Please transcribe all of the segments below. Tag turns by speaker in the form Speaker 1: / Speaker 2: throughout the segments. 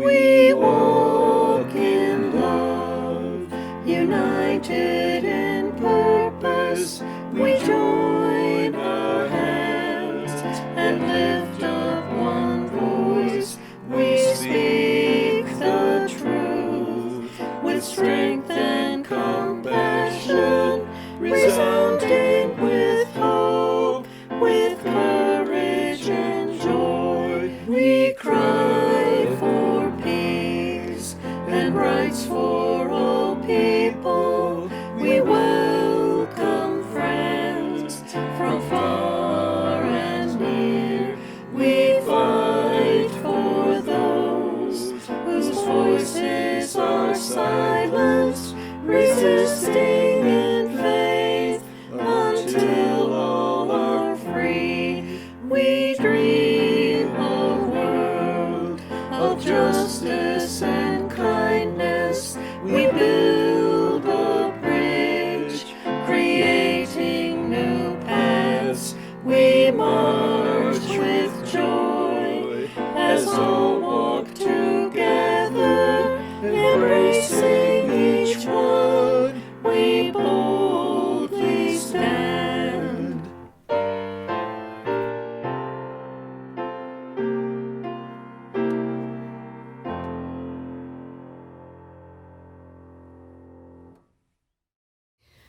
Speaker 1: We walk in love, united in purpose. We join our hands and lift up one voice. We speak the truth with strength and compassion, resounding with hope, with courage and joy. We cry for peace and rights for all people. We welcome friends from far and near. We fight for those whose voices are silenced, resisting in faith until all are free. We dream a world of justice and kindness. We build a bridge, creating new paths. We march with joy as all walk together, embracing each one. We boldly stand.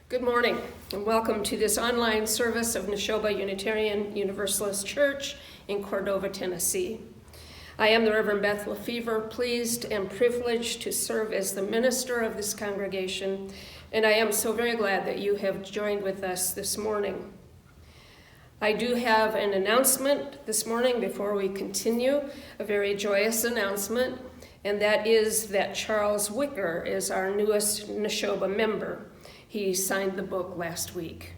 Speaker 2: Good morning, and welcome to this online service of Neshoba Unitarian Universalist Church in Cordova, Tennessee. I am the Reverend Beth Lefever, pleased and privileged to serve as the minister of this congregation, and I am so very glad that you have joined with us this morning. I do have an announcement this morning before we continue, a very joyous announcement, and that is that Charles Wicker is our newest Neshoba member. He signed the book last week.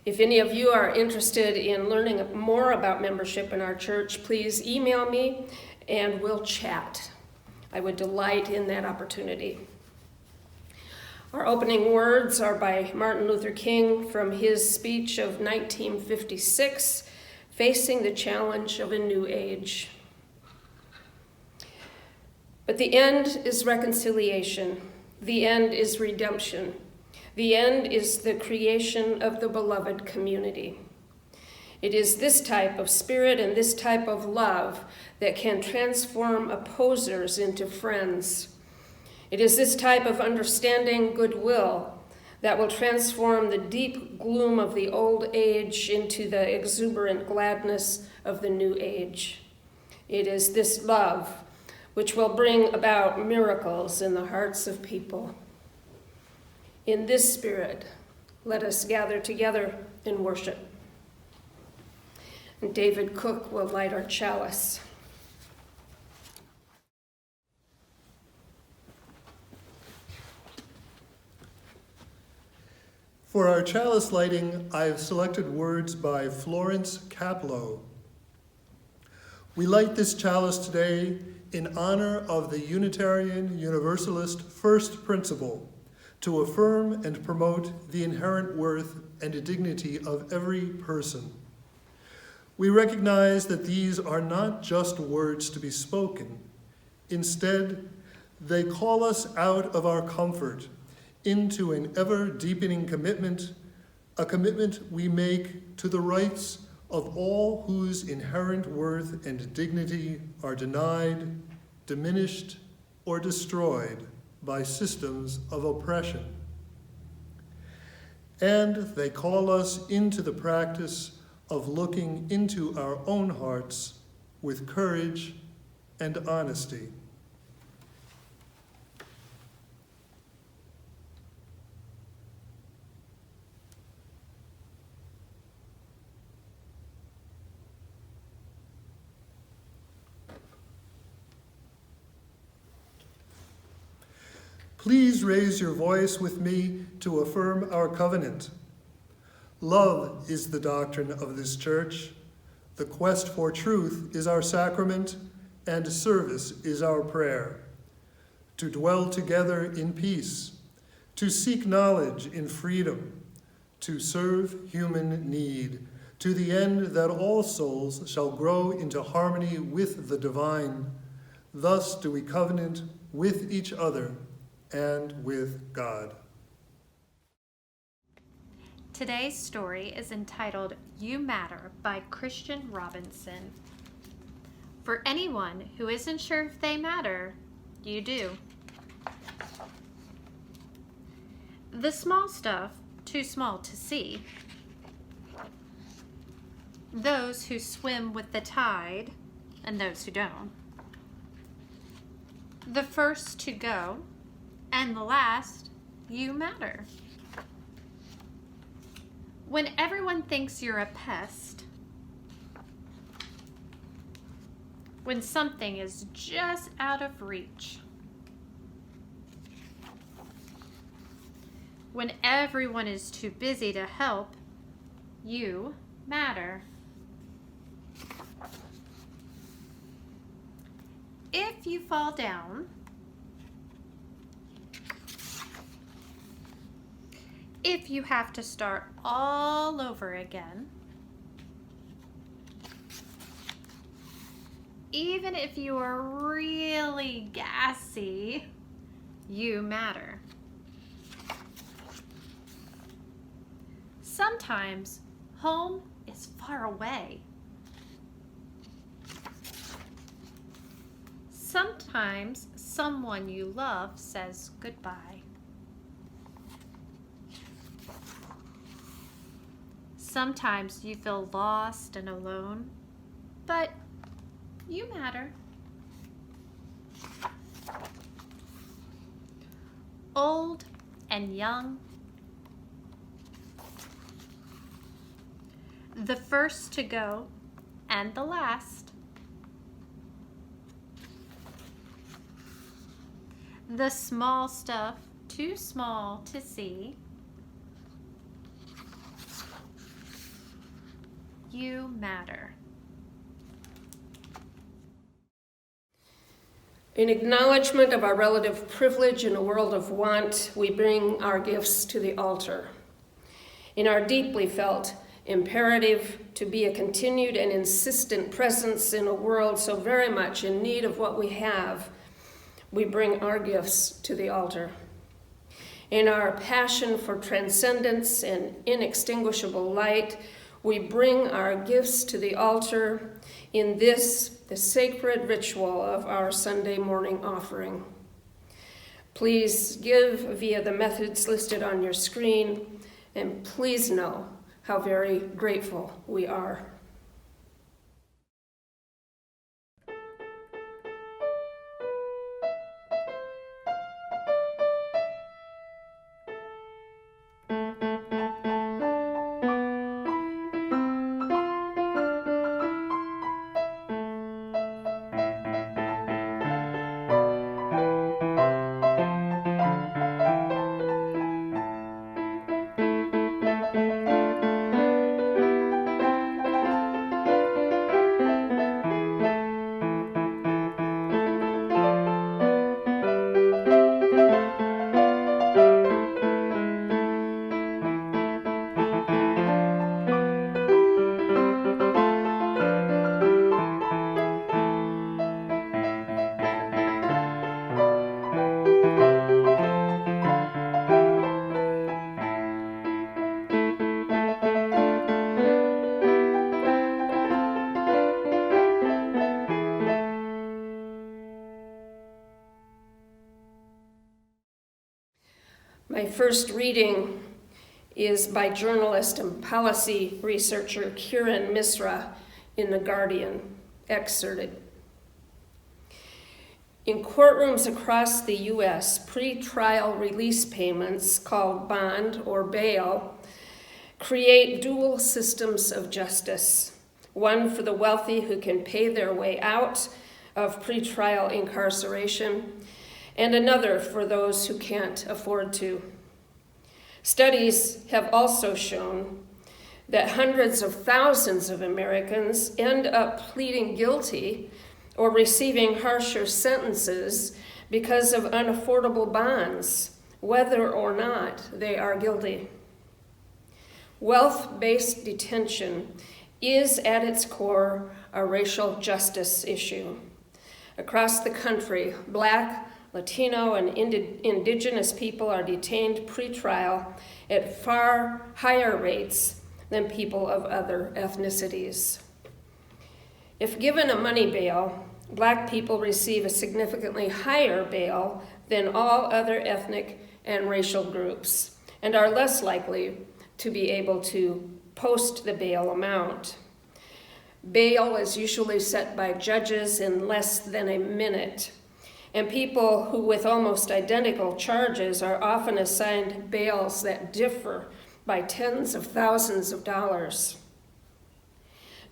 Speaker 2: If any of you are interested in learning more about membership in our church, please email me and we'll chat. I would delight in that opportunity. Our opening words are by Martin Luther King from his speech of 1956, Facing the Challenge of a New Age. But the end is reconciliation. The end is redemption. The end is the creation of the beloved community. It is this type of spirit and this type of love that can transform opposers into friends. It is this type of understanding goodwill that will transform the deep gloom of the old age into the exuberant gladness of the new age. It is this love which will bring about miracles in the hearts of people. In this spirit, let us gather together in worship. And David Cooke will light our chalice.
Speaker 3: For our chalice lighting, I have selected words by Florence Caplow. We light this chalice today in honor of the Unitarian Universalist first principle, to affirm and promote the inherent worth and dignity of every person. We recognize that these are not just words to be spoken. Instead, they call us out of our comfort into an ever-deepening commitment, a commitment we make to the rights of all whose inherent worth and dignity are denied, diminished, or destroyed by systems of oppression. And they call us into the practice of looking into our own hearts with courage and honesty. Please raise your voice with me to affirm our covenant. Love is the doctrine of this church. The quest for truth is our sacrament, and service is our prayer. To dwell together in peace, to seek knowledge in freedom, to serve human need, to the end that all souls shall grow into harmony with the divine. Thus do we covenant with each other and with God.
Speaker 4: Today's story is entitled You Matter by Christian Robinson. For anyone who isn't sure if they matter, you do. The small stuff, too small to see. Those who swim with the tide and those who don't. The first to go and the last, you matter. When everyone thinks you're a pest, when something is just out of reach, when everyone is too busy to help, you matter. If you fall down, if you have to start all over again, even if you are really gassy, you matter. Sometimes home is far away. Sometimes someone you love says goodbye. Sometimes you feel lost and alone, but you matter. Old and young, the first to go and the last, the small stuff too small to see, you matter.
Speaker 2: In acknowledgement of our relative privilege in a world of want, we bring our gifts to the altar. In our deeply felt imperative to be a continued and insistent presence in a world so very much in need of what we have, we bring our gifts to the altar. In our passion for transcendence and inextinguishable light, we bring our gifts to the altar in this, the sacred ritual of our Sunday morning offering. Please give via the methods listed on your screen, and please know how very grateful we are. My first reading is by journalist and policy researcher Kiran Misra in The Guardian, excerpted. In courtrooms across the U.S., pre-trial release payments, called bond or bail, create dual systems of justice. One for the wealthy who can pay their way out of pre-trial incarceration, and another for those who can't afford to. Studies have also shown that hundreds of thousands of Americans end up pleading guilty or receiving harsher sentences because of unaffordable bonds, whether or not they are guilty. Wealth-based detention is at its core a racial justice issue, Across the country, Black, Latino, and indigenous people are detained pre-trial at far higher rates than people of other ethnicities. If given a money bail, Black people receive a significantly higher bail than all other ethnic and racial groups, and are less likely to be able to post the bail amount. Bail is usually set by judges in less than a minute, and people who with almost identical charges are often assigned bails that differ by tens of thousands of dollars.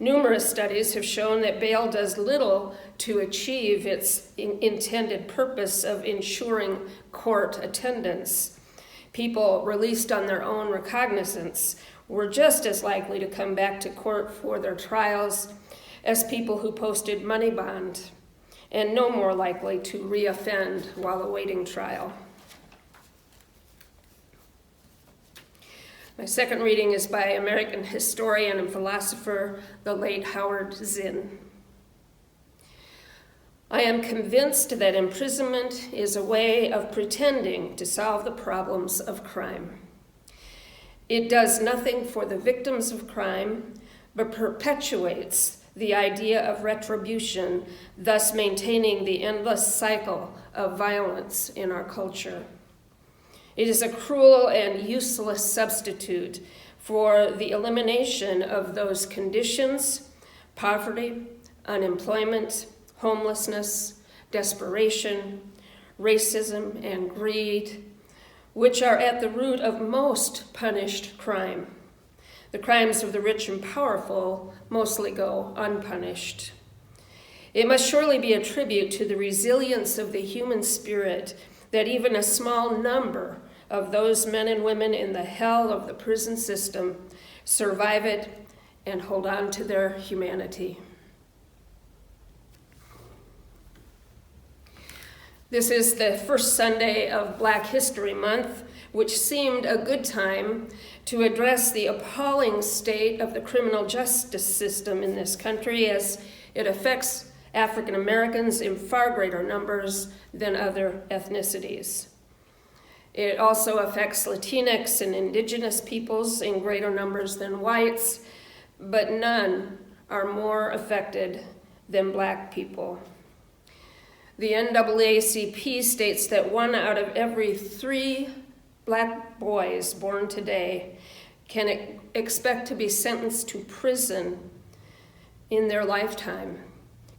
Speaker 2: Numerous studies have shown that bail does little to achieve its intended purpose of ensuring court attendance. People released on their own recognizance were just as likely to come back to court for their trials as people who posted money bond, and no more likely to reoffend while awaiting trial. My second reading is by American historian and philosopher, the late Howard Zinn. I am convinced that imprisonment is a way of pretending to solve the problems of crime. It does nothing for the victims of crime, but perpetuates the idea of retribution, thus maintaining the endless cycle of violence in our culture. It is a cruel and useless substitute for the elimination of those conditions, poverty, unemployment, homelessness, desperation, racism, and greed, which are at the root of most punished crime. The crimes of the rich and powerful mostly go unpunished. It must surely be a tribute to the resilience of the human spirit that even a small number of those men and women in the hell of the prison system survive it and hold on to their humanity. This is the first Sunday of Black History Month, which seemed a good time to address the appalling state of the criminal justice system in this country as it affects African Americans in far greater numbers than other ethnicities. It also affects Latinx and indigenous peoples in greater numbers than whites, but none are more affected than Black people. The NAACP states that 1 out of every 3 Black boys born today can expect to be sentenced to prison in their lifetime,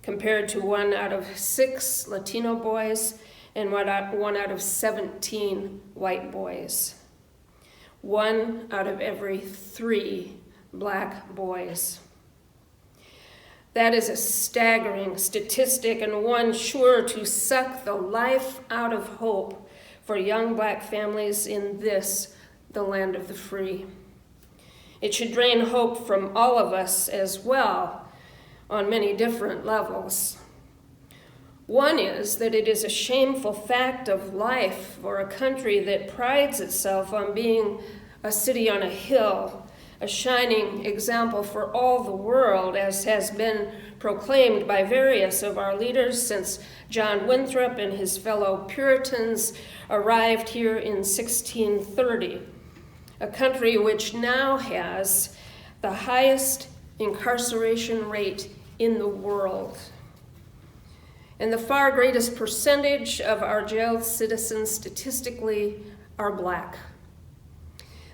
Speaker 2: compared to 1 out of 6 Latino boys and 1 out of 17 white boys. 1 out of every 3 Black boys. That is a staggering statistic, and one sure to suck the life out of hope for young Black families in this, the land of the free. It should drain hope from all of us as well on many different levels. One is that it is a shameful fact of life for a country that prides itself on being a city on a hill, a shining example for all the world, as has been proclaimed by various of our leaders since John Winthrop and his fellow Puritans arrived here in 1630, a country which now has the highest incarceration rate in the world. And the far greatest percentage of our jailed citizens statistically are Black.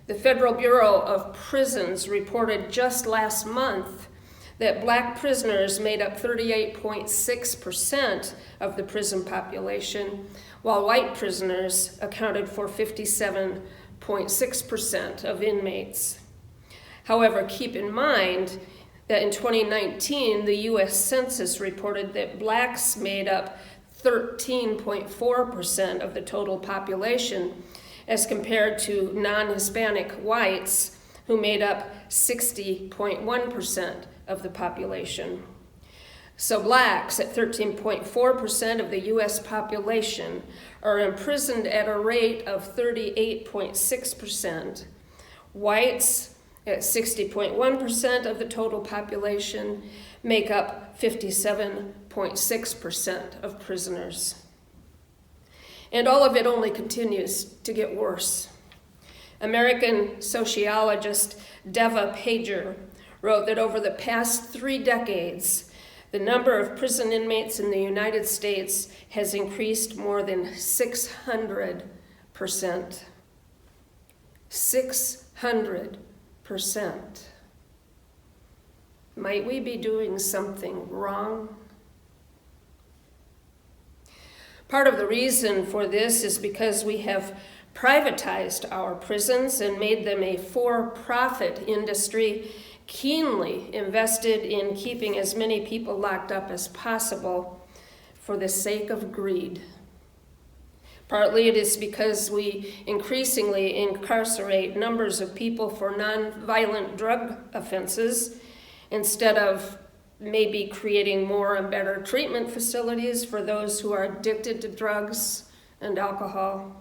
Speaker 2: The Federal Bureau of Prisons reported just last month that Black prisoners made up 38.6% of the prison population, while white prisoners accounted for 57.6% of inmates. However, keep in mind that in 2019, the U.S. Census reported that Blacks made up 13.4% of the total population, as compared to non-Hispanic whites, who made up 60.1% of the population. So Blacks, at 13.4% of the U.S. population, are imprisoned at a rate of 38.6%. Whites, at 60.1% of the total population, make up 57.6% 9.6% of prisoners. And all of it only continues to get worse. American sociologist Deva Pager wrote that over the past 3 decades, the number of prison inmates in the United States has increased more than 600%. 600%. Might we be doing something wrong? Part of the reason for this is because we have privatized our prisons and made them a for-profit industry keenly invested in keeping as many people locked up as possible for the sake of greed. Partly it is because we increasingly incarcerate numbers of people for non-violent drug offenses instead of maybe creating more and better treatment facilities for those who are addicted to drugs and alcohol.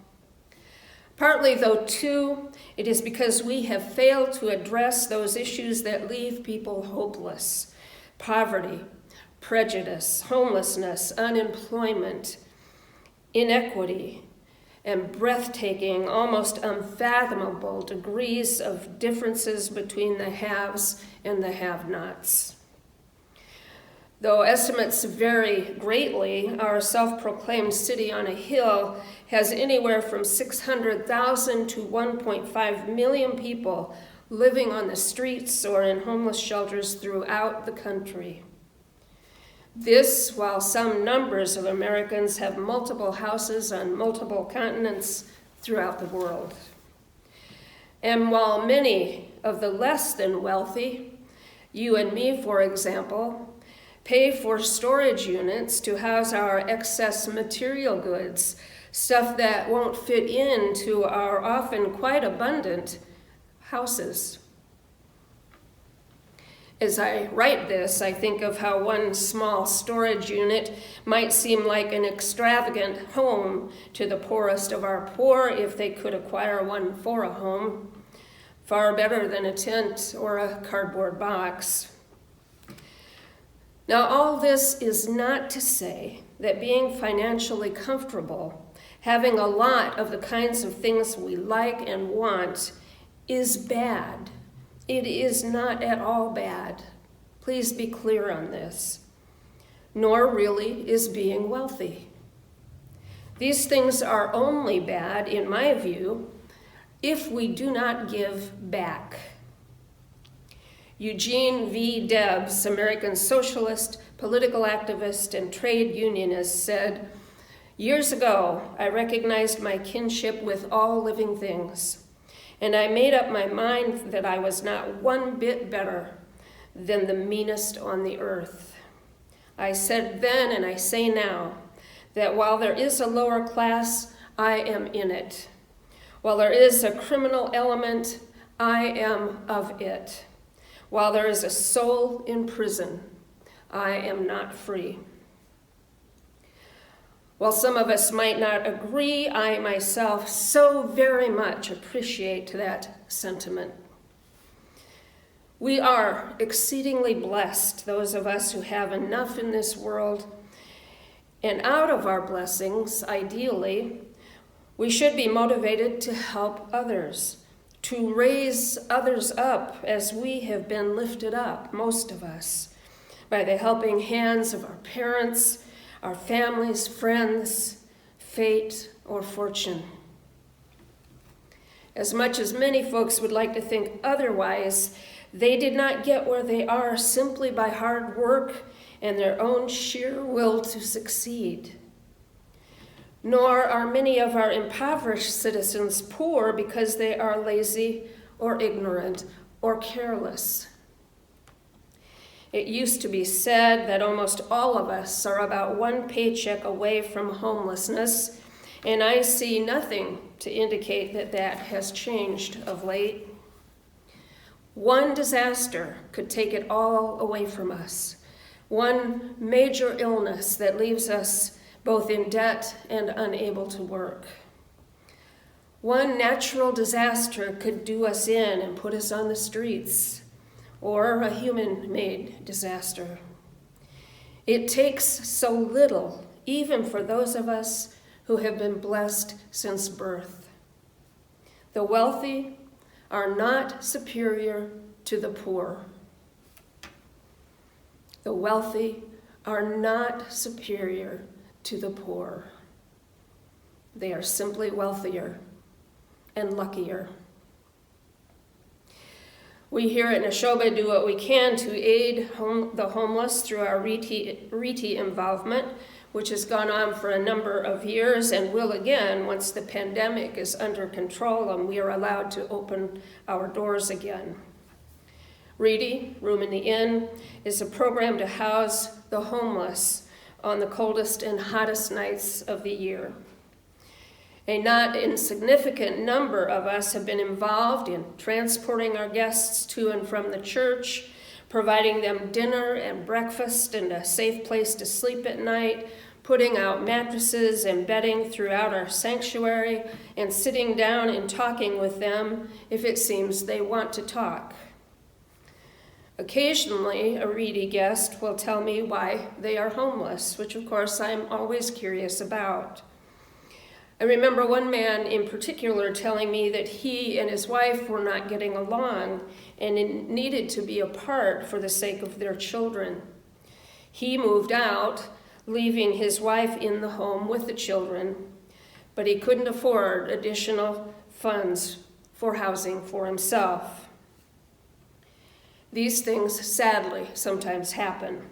Speaker 2: Partly, though, too, it is because we have failed to address those issues that leave people hopeless: poverty, prejudice, homelessness, unemployment, inequity, and breathtaking, almost unfathomable degrees of differences between the haves and the have-nots. Though estimates vary greatly, our self-proclaimed city on a hill has anywhere from 600,000 to 1.5 million people living on the streets or in homeless shelters throughout the country. This, while some numbers of Americans have multiple houses on multiple continents throughout the world. And while many of the less than wealthy, you and me, for example, pay for storage units to house our excess material goods, stuff that won't fit into our often quite abundant houses. As I write this, I think of how one small storage unit might seem like an extravagant home to the poorest of our poor if they could acquire one for a home, far better than a tent or a cardboard box. Now, all this is not to say that being financially comfortable, having a lot of the kinds of things we like and want, is bad. It is not at all bad. Please be clear on this. Nor really is being wealthy. These things are only bad, in my view, if we do not give back. Eugene V. Debs, American socialist, political activist, and trade unionist, said, "Years ago, I recognized my kinship with all living things, and I made up my mind that I was not one bit better than the meanest on the earth. I said then, and I say now, that while there is a lower class, I am in it. While there is a criminal element, I am of it. While there is a soul in prison, I am not free." While some of us might not agree, I myself so very much appreciate that sentiment. We are exceedingly blessed, those of us who have enough in this world, and out of our blessings, ideally, we should be motivated to help others, to raise others up as we have been lifted up, most of us, by the helping hands of our parents, our families, friends, fate, or fortune. As much as many folks would like to think otherwise, they did not get where they are simply by hard work and their own sheer will to succeed. Nor are many of our impoverished citizens poor because they are lazy or ignorant or careless. It used to be said that almost all of us are about one paycheck away from homelessness, and I see nothing to indicate that that has changed of late. One disaster could take it all away from us. One major illness that leaves us both in debt and unable to work. One natural disaster could do us in and put us on the streets, or a human-made disaster. It takes so little, even for those of us who have been blessed since birth. The wealthy are not superior to the poor. The wealthy are not superior to the poor. They are simply wealthier and luckier. We here at Neshoba do what we can to aid the homeless through our RETI involvement, which has gone on for a number of years and will again once the pandemic is under control and we are allowed to open our doors again. RETI, Room in the Inn, is a program to house the homeless on the coldest and hottest nights of the year. A not insignificant number of us have been involved in transporting our guests to and from the church, providing them dinner and breakfast and a safe place to sleep at night, putting out mattresses and bedding throughout our sanctuary, and sitting down and talking with them if it seems they want to talk. Occasionally, a RETI guest will tell me why they are homeless, which of course I'm always curious about. I remember one man in particular telling me that he and his wife were not getting along and needed to be apart for the sake of their children. He moved out, leaving his wife in the home with the children, but he couldn't afford additional funds for housing for himself. These things, sadly, sometimes happen.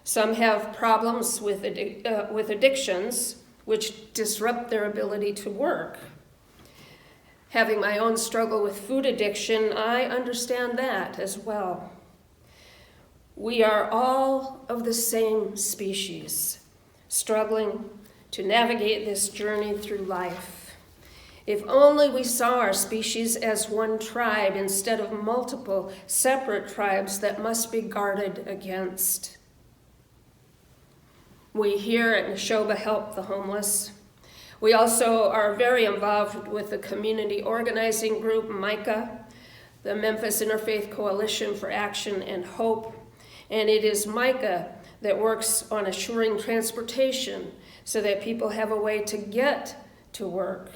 Speaker 2: Some have problems with addictions, which disrupt their ability to work. Having my own struggle with food addiction, I understand that as well. We are all of the same species, struggling to navigate this journey through life. If only we saw our species as one tribe instead of multiple separate tribes that must be guarded against. We here at Neshoba help the homeless. We also are very involved with the community organizing group MICA, the Memphis Interfaith Coalition for Action and Hope, and it is MICA that works on assuring transportation so that people have a way to get to work.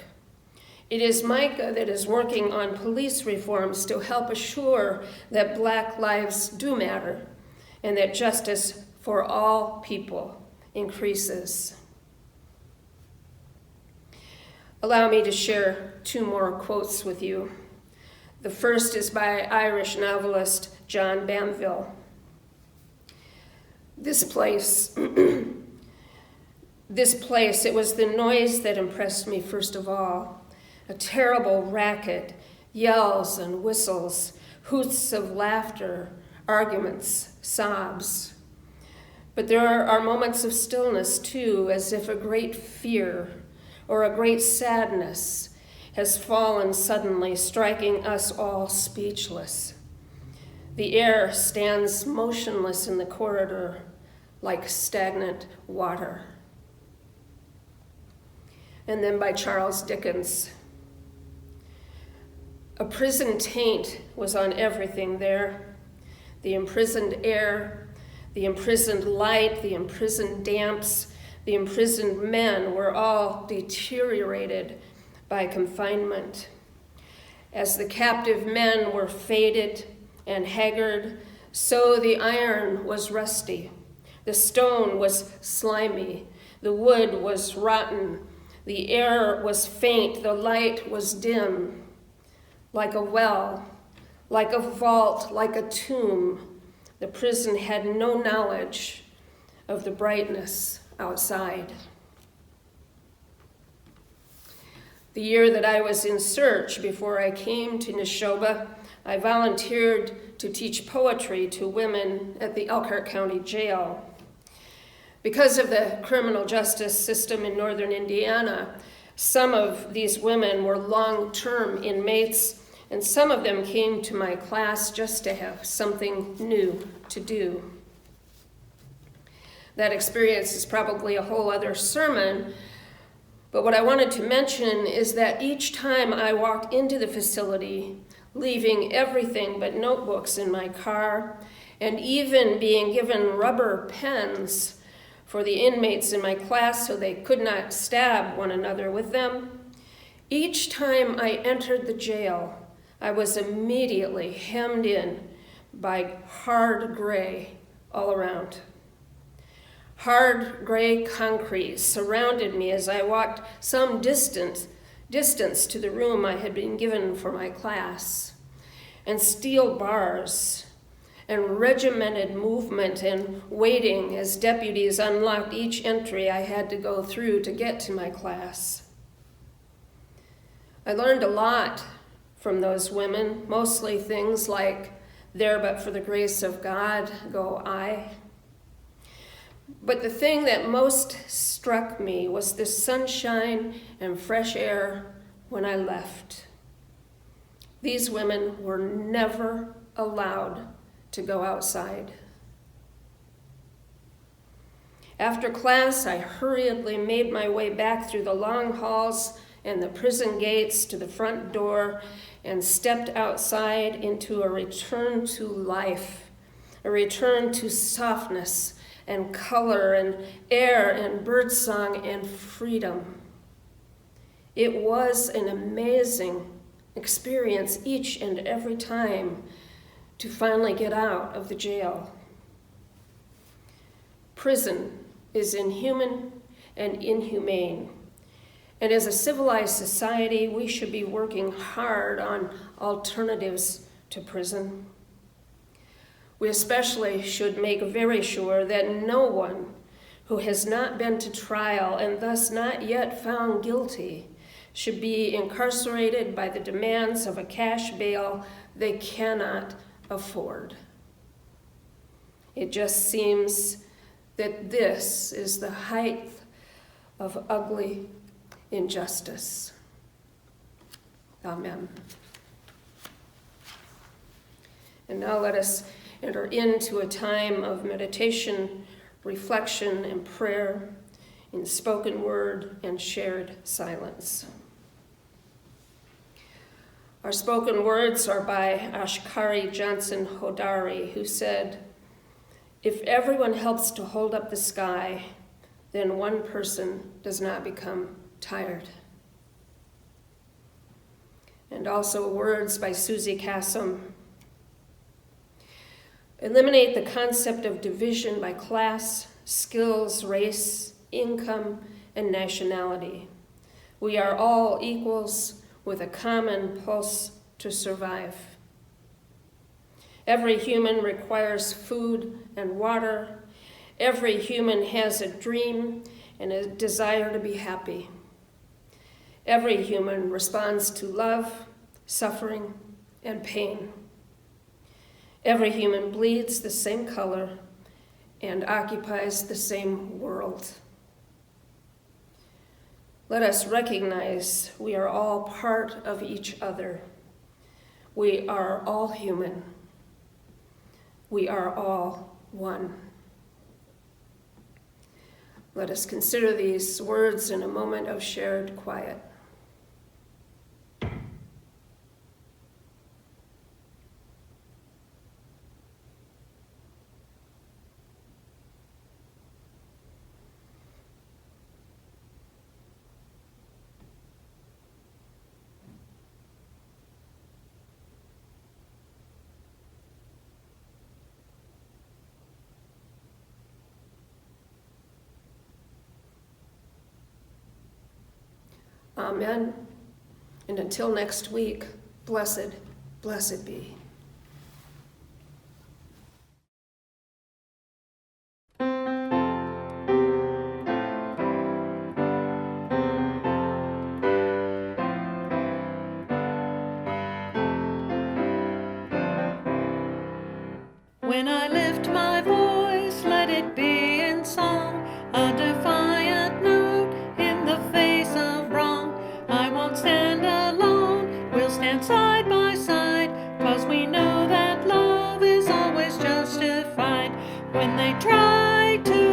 Speaker 2: It is MICA that is working on police reforms to help assure that Black lives do matter and that justice for all people increases. Allow me to share two more quotes with you. The first is by Irish novelist John Banville. This place, it was the noise that impressed me first of all. A terrible racket, yells and whistles, hoots of laughter, arguments, sobs. But there are moments of stillness too, as if a great fear or a great sadness has fallen suddenly, striking us all speechless. The air stands motionless in the corridor like stagnant water. And then by Charles Dickens. A prison taint was on everything there. The imprisoned air, the imprisoned light, the imprisoned damps, the imprisoned men were all deteriorated by confinement. As the captive men were faded and haggard, so the iron was rusty, the stone was slimy, the wood was rotten, the air was faint, the light was dim. Like a well, like a vault, like a tomb, the prison had no knowledge of the brightness outside. The year that I was in search before I came to Neshoba, I volunteered to teach poetry to women at the Elkhart County Jail. Because of the criminal justice system in northern Indiana, some of these women were long-term inmates, and some of them came to my class just to have something new to do. That experience is probably a whole other sermon, but what I wanted to mention is that each time I walked into the facility, leaving everything but notebooks in my car, and even being given rubber pens for the inmates in my class so they could not stab one another with them. Each time I entered the jail, I was immediately hemmed in by hard gray all around. Hard gray concrete surrounded me as I walked some distance to the room I had been given for my class, and steel bars and regimented movement and waiting as deputies unlocked each entry I had to go through to get to my class. I learned a lot from those women, mostly things like, "There but for the grace of God go I." But the thing that most struck me was the sunshine and fresh air when I left. These women were never allowed to go outside. After class, I hurriedly made my way back through the long halls and the prison gates to the front door and stepped outside into a return to life, a return to softness and color and air and birdsong and freedom. It was an amazing experience each and every time to finally get out of the jail. Prison is inhuman and inhumane. And as a civilized society, we should be working hard on alternatives to prison. We especially should make very sure that no one who has not been to trial and thus not yet found guilty should be incarcerated by the demands of a cash bail they cannot afford. It just seems that this is the height of ugly injustice. Amen. And now let us enter into a time of meditation, reflection, and prayer in spoken word and shared silence. Our spoken words are by Ashkari Johnson Hodari, who said, "If everyone helps to hold up the sky, then one person does not become tired." And also words by Susie Kassam. Eliminate the concept of division by class, skills, race, income, and nationality. We are all equals with a common pulse to survive. Every human requires food and water. Every human has a dream and a desire to be happy. Every human responds to love, suffering, and pain. Every human bleeds the same color and occupies the same world. Let us recognize we are all part of each other. We are all human. We are all one. Let us consider these words in a moment of shared quiet. Amen. And until next week, blessed, blessed be.
Speaker 1: When I lift my voice, let it be in song, a defiant note in the face of wrong. I won't stand alone, we'll stand side by side, 'cause we know that love is always justified. When they try to